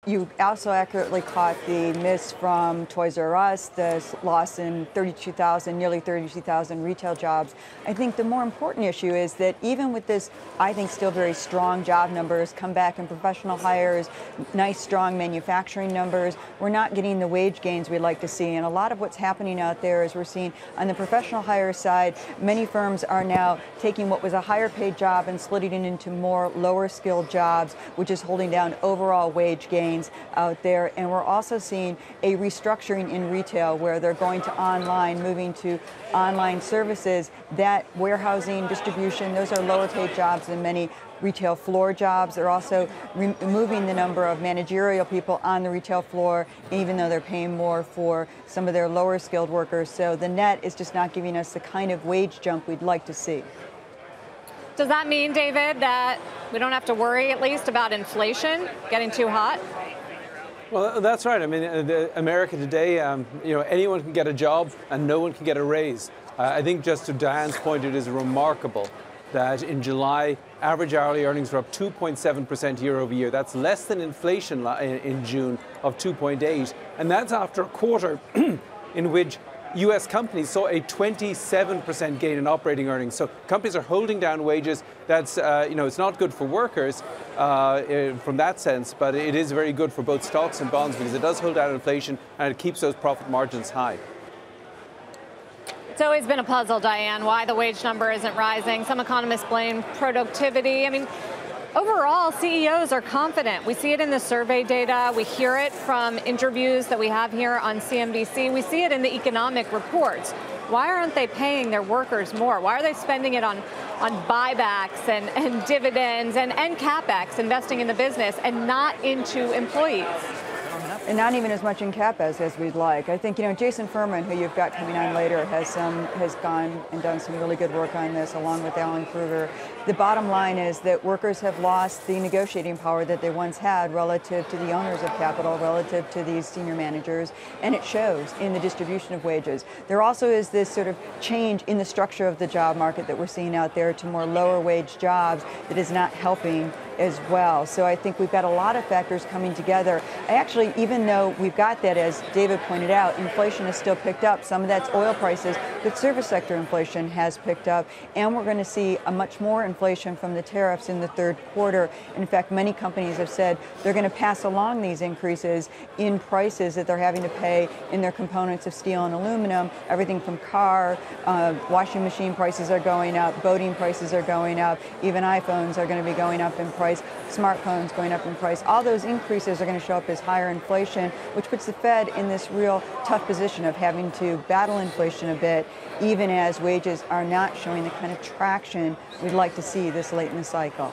You also accurately caught the miss from Toys R Us, the loss in 32,000, nearly 32,000 retail jobs. I think the more important issue is that even with this, I think still very strong job numbers, comeback in professional hires, nice strong manufacturing numbers, we're not getting the wage gains we'd like to see. And a lot of what's happening out there is we're seeing on the professional hire side, many firms are now taking what was a higher paid job and splitting it into more lower skilled jobs, which is holding down overall wage gains out there. And we're also seeing a restructuring in retail where they're going to online, moving to online services. That warehousing, distribution, those are lower paid jobs than many retail floor jobs. They're also removing the number of managerial people on the retail floor, even though they're paying more for some of their lower skilled workers. So the net is just not giving us the kind of wage jump we'd like to see. Does that mean, David, that we don't have to worry at least about inflation getting too hot? Well, that's right. I mean, America today, anyone can get a job and no one can get a raise. I think just to Diane's point, it is remarkable that in July, average hourly earnings were up 2.7% year over year. That's less than inflation in June of 2.8. And that's after a quarter in which U.S. companies saw a 27% gain in operating earnings. So companies are holding down wages. That's, it's not good for workers from that sense, but it is very good for both stocks and bonds because it does hold down inflation and it keeps those profit margins high. It's always been a puzzle, Diane, why the wage number isn't rising. Some economists blame productivity. I mean, overall, CEOs are confident. We see it in the survey data. We hear it from interviews that we have here on CNBC. We see it in the economic reports. Why aren't they paying their workers more? Why are they spending it on buybacks and dividends and CapEx, investing in the business, and not into employees? And not even as much in CapEx as we'd like. I think, Jason Furman, who you've got coming on later, has gone and done some really good work on this, along with Alan Kruger. The bottom line is that workers have lost the negotiating power that they once had relative to the owners of capital, relative to these senior managers, and it shows in the distribution of wages. There also is this sort of change in the structure of the job market that we're seeing out there to more lower wage jobs that is not helping as well. So I think we've got a lot of factors coming together. Actually, even though we've got that, as David pointed out, inflation has still picked up. Some of that's oil prices, but service sector inflation has picked up. And we're going to see a much more inflation from the tariffs in the third quarter. In fact, many companies have said they're going to pass along these increases in prices that they're having to pay in their components of steel and aluminum. Everything from car, washing machine prices are going up, boating prices are going up, even iPhones are going to be going up in price. Smartphones going up in price. All those increases are going to show up as higher inflation, which puts the Fed in this real tough position of having to battle inflation a bit, even as wages are not showing the kind of traction we'd like to see this late in the cycle.